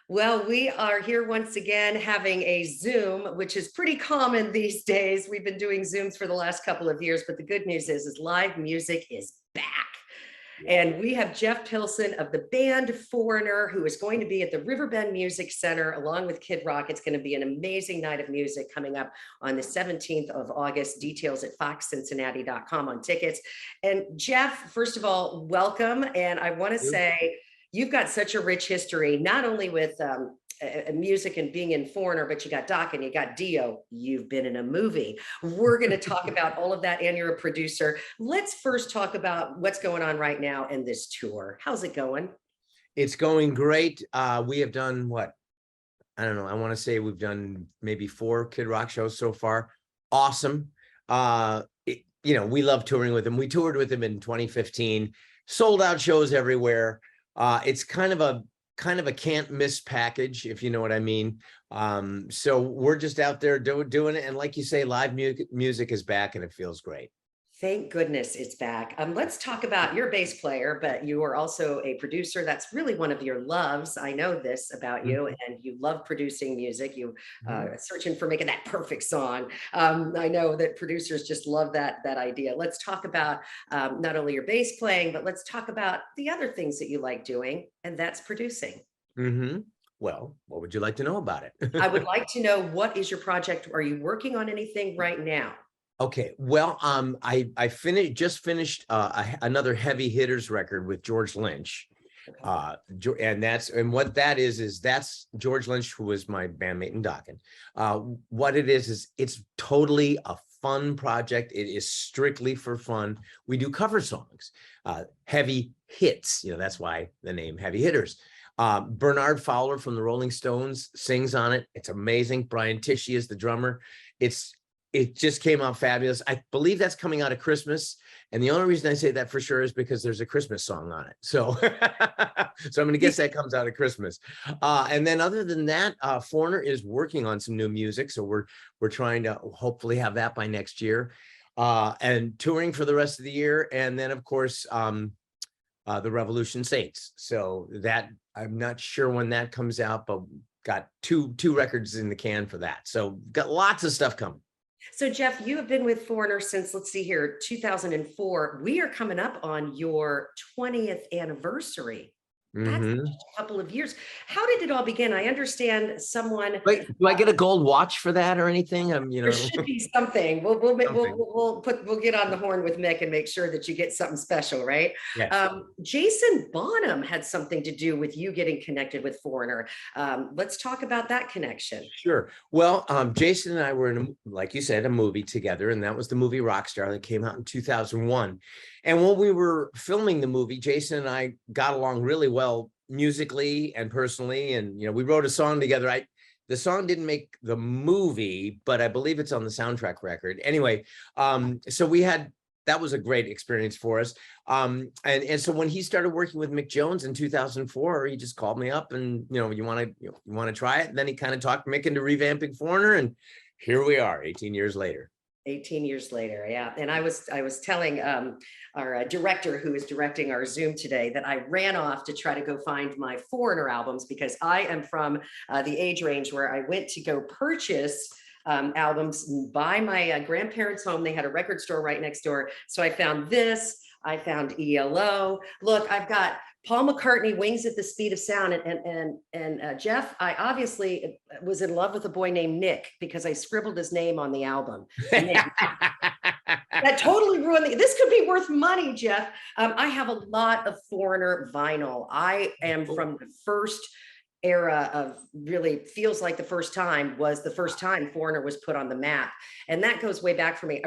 Well, we are here once again having a Zoom, which is pretty common these days. We've been doing Zooms for the last couple of years, but the good news is live music is back. Yeah. And we have Jeff Pilson of the band Foreigner, who is going to be at the Riverbend Music Center along with Kid Rock. It's going to be an amazing night of music coming up on the 17th of August. Details at foxcincinnati.com on tickets. And Jeff, first of all, welcome. And I want to You? say, you've got such a rich history, not only with music and being in Foreigner, but you got Doc and you got Dio. You've been in a movie. We're going to talk about all of that, and you're a producer. Let's first talk about what's going on right now in this tour. How's it going? It's going great. We have done what? I don't know. I want to say we've done maybe 4 Kid Rock shows so far. Awesome. We love touring with him. We toured with him in 2015, sold out shows everywhere. It's kind of a can't miss package, if you know what I mean. So we're just out there doing it. And like you say, live music is back and it feels great. Thank goodness it's back. Let's talk about your bass player, but you are also a producer. That's really one of your loves. I know this about you, and you love producing music. You searching for making that perfect song. I know that producers just love that idea. Let's talk about not only your bass playing, but let's talk about the other things that you like doing, and that's producing. Well, what would you like to know about it? I would like to know, what is your project? Are you working on anything right now? Okay, well, I just finished another Heavy Hitters record with George Lynch, and what that is that's George Lynch, who was my bandmate in Dokken. What it is it's totally a fun project. It is strictly for fun. We do cover songs, heavy hits. That's why the name Heavy Hitters. Bernard Fowler from the Rolling Stones sings on it. It's amazing. Brian Tichy is the drummer. It just came out fabulous. I believe that's coming out at Christmas. And the only reason I say that for sure is because there's a Christmas song on it. So, so I'm going to guess that comes out at Christmas. And then other than that, Foreigner is working on some new music. So we're trying to hopefully have that by next year, and touring for the rest of the year. And then, of course, the Revolution Saints. So that, I'm not sure when that comes out, but got two records in the can for that. So got lots of stuff coming. So Jeff, you have been with Foreigner since, let's see here, 2004. We are coming up on your 20th anniversary. That's a couple of years. How did it all begin? I understand someone. Wait, do I get a gold watch for that or anything? There should be something. We'll get on the horn with Mick and make sure that you get something special, right? Yes. Jason Bonham had something to do with you getting connected with Foreigner. Let's talk about that connection. Sure. Well, Jason and I were in, like you said, a movie together, and that was the movie Rockstar that came out in 2001. And when we were filming the movie, Jason and I got along really well musically and personally. And, we wrote a song together. The song didn't make the movie, but I believe it's on the soundtrack record. Anyway, so that was a great experience for us. And so when he started working with Mick Jones in 2004, he just called me up and, you want to try it? And then he kind of talked Mick into revamping Foreigner, and here we are 18 years later. 18 years later, yeah. And I was telling our director, who is directing our Zoom today, that I ran off to try to go find my Foreigner albums, because I am from the age range where I went to go purchase albums by my grandparents' home. They had a record store right next door. So I found this, I found ELO. Look, I've got Paul McCartney, Wings at the Speed of Sound. And Jeff, I obviously was in love with a boy named Nick because I scribbled his name on the album. That totally ruined this could be worth money, Jeff. I have a lot of Foreigner vinyl. I am from the first era of, really feels like the first time was the first time Foreigner was put on the map. And that goes way back for me.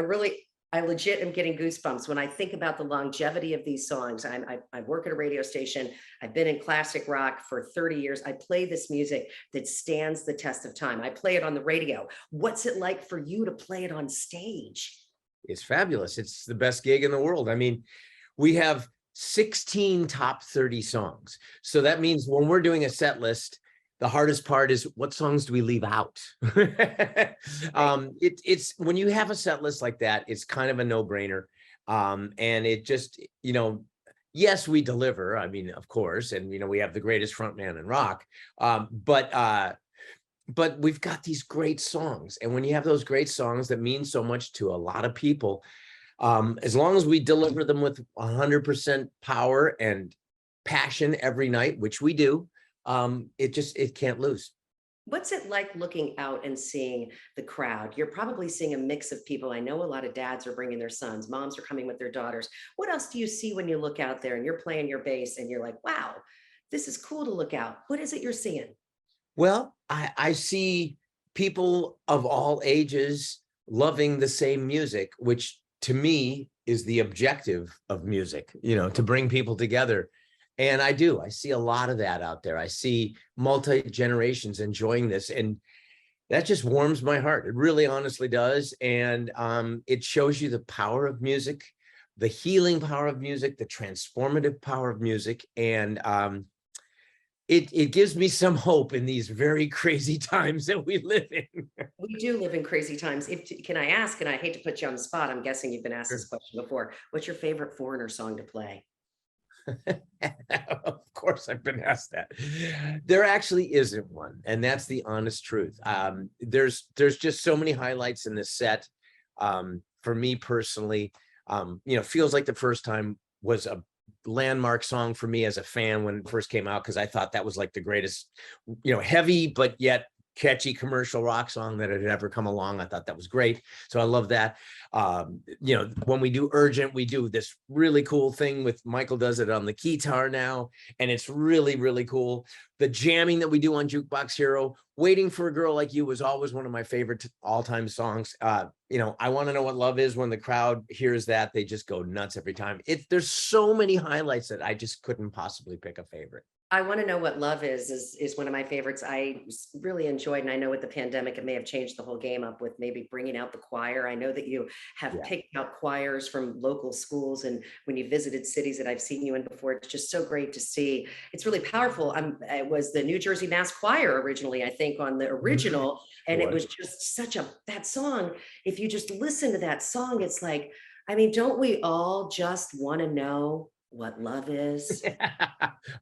I legit am getting goosebumps when I think about the longevity of these songs. I work at a radio station. I've been in classic rock for 30 years. I play this music that stands the test of time. I play it on the radio. What's it like for you to play it on stage? It's fabulous. It's the best gig in the world. I mean, we have 16 top 30 songs. So that means when we're doing a set list, the hardest part is, what songs do we leave out? It's when you have a set list like that, it's kind of a no-brainer. And it just, yes, we deliver. I mean, of course, and we have the greatest frontman in rock. But we've got these great songs, and when you have those great songs that mean so much to a lot of people, as long as we deliver them with 100% power and passion every night, which we do, it can't lose. What's it like looking out and seeing the crowd? You're probably seeing a mix of people. I know a lot of dads are bringing their sons, moms are coming with their daughters. What else do you see when you look out there and you're playing your bass and you're like, wow, this is cool to look out? What is it you're seeing? Well, I see people of all ages loving the same music, which to me is the objective of music, to bring people together. And I see a lot of that out there. I see multi-generations enjoying this, and that just warms my heart. It really honestly does. And it shows you the power of music, the healing power of music, the transformative power of music. And it gives me some hope in these very crazy times that we live in. We do live in crazy times. Can I ask, and I hate to put you on the spot, I'm guessing you've been asked this question before. What's your favorite foreigner song to play? Of course, I've been asked that. There actually isn't one, and that's the honest truth. There's just so many highlights in this set. For me personally, feels like the first time was a landmark song for me as a fan when it first came out, because I thought that was like the greatest, heavy but yet catchy commercial rock song that had ever come along. I thought that was great. So I love that. When we do Urgent, we do this really cool thing with Michael does it on the guitar now, and it's really, really cool. The jamming that we do on Jukebox Hero, Waiting for a Girl Like You was always one of my favorite all-time songs. I Want to Know What Love Is. When the crowd hears that, they just go nuts every time. There's so many highlights that I just couldn't possibly pick a favorite. I Want to Know What Love is one of my favorites. I really enjoyed, and I know with the pandemic, it may have changed the whole game up with maybe bringing out the choir. I know that you have picked out choirs from local schools, and when you visited cities that I've seen you in before, it's just so great to see. It's really powerful. It was the New Jersey Mass Choir originally, I think, on the original, and it was just that song. If you just listen to that song, it's like, I mean, don't we all just want to know what love is?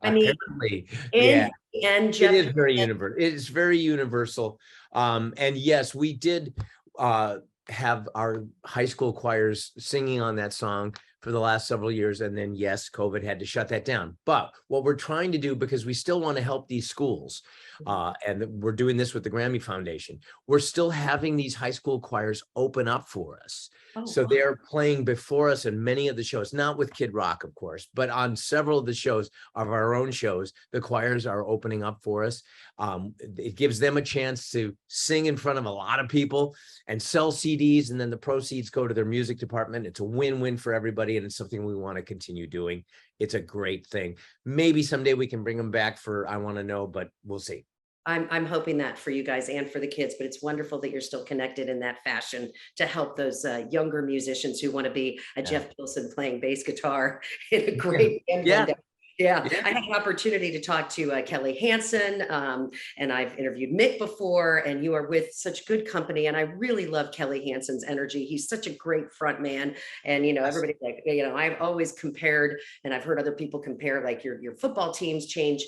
I mean, Apparently, and it is very universal. It is very universal. And yes, we did have our high school choirs singing on that song for the last several years. And then, yes, COVID had to shut that down. But what we're trying to do, because we still want to help these schools, and we're doing this with the Grammy Foundation, we're still having these high school choirs open up for us. So they're playing before us in many of the shows, not with Kid Rock, of course, but on several of the shows of our own shows, the choirs are opening up for us. It gives them a chance to sing in front of a lot of people and sell CDs, and then the proceeds go to their music department. It's a win-win for everybody, and it's something we want to continue doing. It's a great thing. Maybe someday we can bring them back for I Want to Know, but we'll see. I'm hoping that for you guys and for the kids, but it's wonderful that you're still connected in that fashion to help those younger musicians who want to be a Jeff Pilson playing bass guitar in a great band one day. Yeah, I had an opportunity to talk to Kelly Hansen, and I've interviewed Mick before, and you are with such good company. And I really love Kelly Hansen's energy. He's such a great front man. And, everybody, like, I've always compared, and I've heard other people compare, like your football teams change,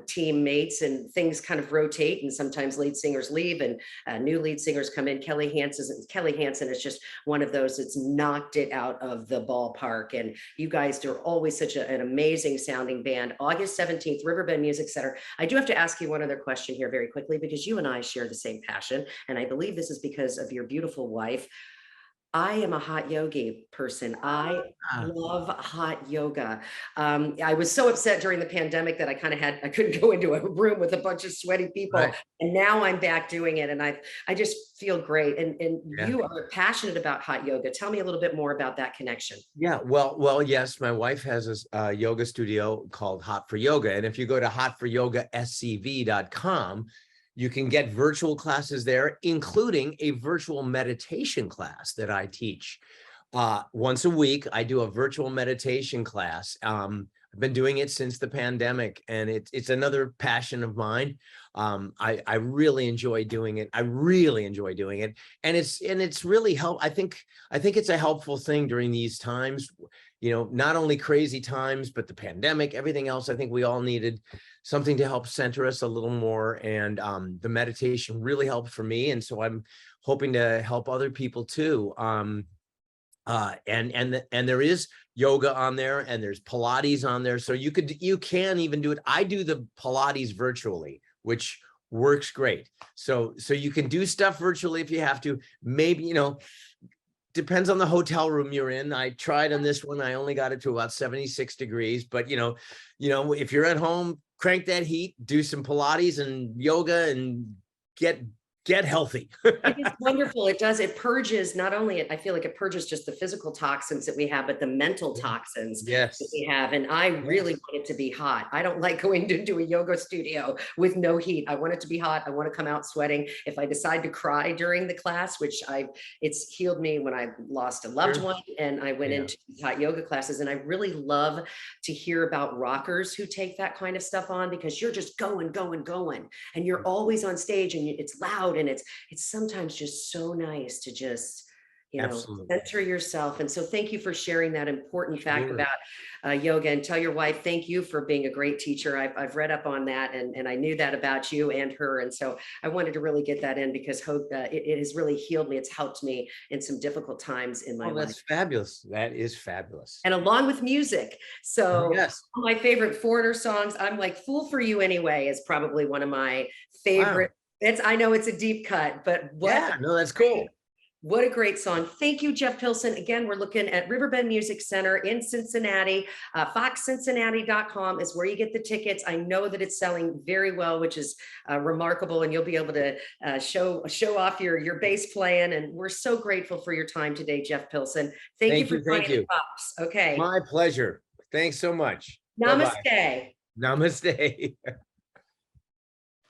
teammates, and things kind of rotate, and sometimes lead singers leave and new lead singers come in. Kelly Hansen is just one of those that's knocked it out of the ballpark. And you guys are always such an amazing sounding band. August 17th, Riverbend Music Center. I do have to ask you one other question here very quickly, because you and I share the same passion, and I believe this is because of your beautiful wife. I am a hot yogi person. I love hot yoga. I was so upset during the pandemic that I couldn't go into a room with a bunch of sweaty people. Right. And now I'm back doing it, and I just feel great. And you are passionate about hot yoga. Tell me a little bit more about that connection. Yeah, well, yes, my wife has a yoga studio called Hot for Yoga. And if you go to hotforyogascv.com, you can get virtual classes there, including a virtual meditation class that I teach. Once a week, I do a virtual meditation class. I've been doing it since the pandemic, and it's another passion of mine. I really enjoy doing it. And it's really helped. I think it's a helpful thing during these times. not only crazy times, but the pandemic, everything else. I think we all needed something to help center us a little more. And the meditation really helped for me. And so I'm hoping to help other people too. And there is yoga on there, and there's Pilates on there. So you can even do it. I do the Pilates virtually, which works great. So you can do stuff virtually if you have to. Maybe, depends on the hotel room you're in. I tried on this one. I only got it to about 76 degrees, but if you're at home, crank that heat, do some Pilates and yoga and get healthy. It is wonderful. It does. It purges, not only, I feel like it purges just the physical toxins that we have, but the mental toxins Yes. that we have. And I really want it to be hot. I don't like going into a yoga studio with no heat. I want it to be hot. I want to come out sweating. If I decide to cry during the class, which it's healed me when I lost a loved one and I went into hot yoga classes. And I really love to hear about rockers who take that kind of stuff on, because you're just going, and you're always on stage, and it's loud, and it's sometimes just so nice to just center yourself. And so thank you for sharing that important fact about yoga, and tell your wife thank you for being a great teacher. I've read up on that, and I knew that about you and her, and so I wanted to really get that in, because it has really healed me. It's helped me in some difficult times in my life. That's fabulous. That is fabulous. And along with music, so yes, my favorite Foreigner songs, I'm like "Fool for You Anyway" is probably one of my favorite. Wow. I know it's a deep cut, but that's cool. What a great song. Thank you, Jeff Pilson. Again, we're looking at Riverbend Music Center in Cincinnati. FoxCincinnati.com is where you get the tickets. I know that it's selling very well, which is remarkable, and you'll be able to show off your bass playing. And we're so grateful for your time today, Jeff Pilson. Thank you for joining the Pops. Okay. My pleasure. Thanks so much. Namaste. Bye-bye. Namaste.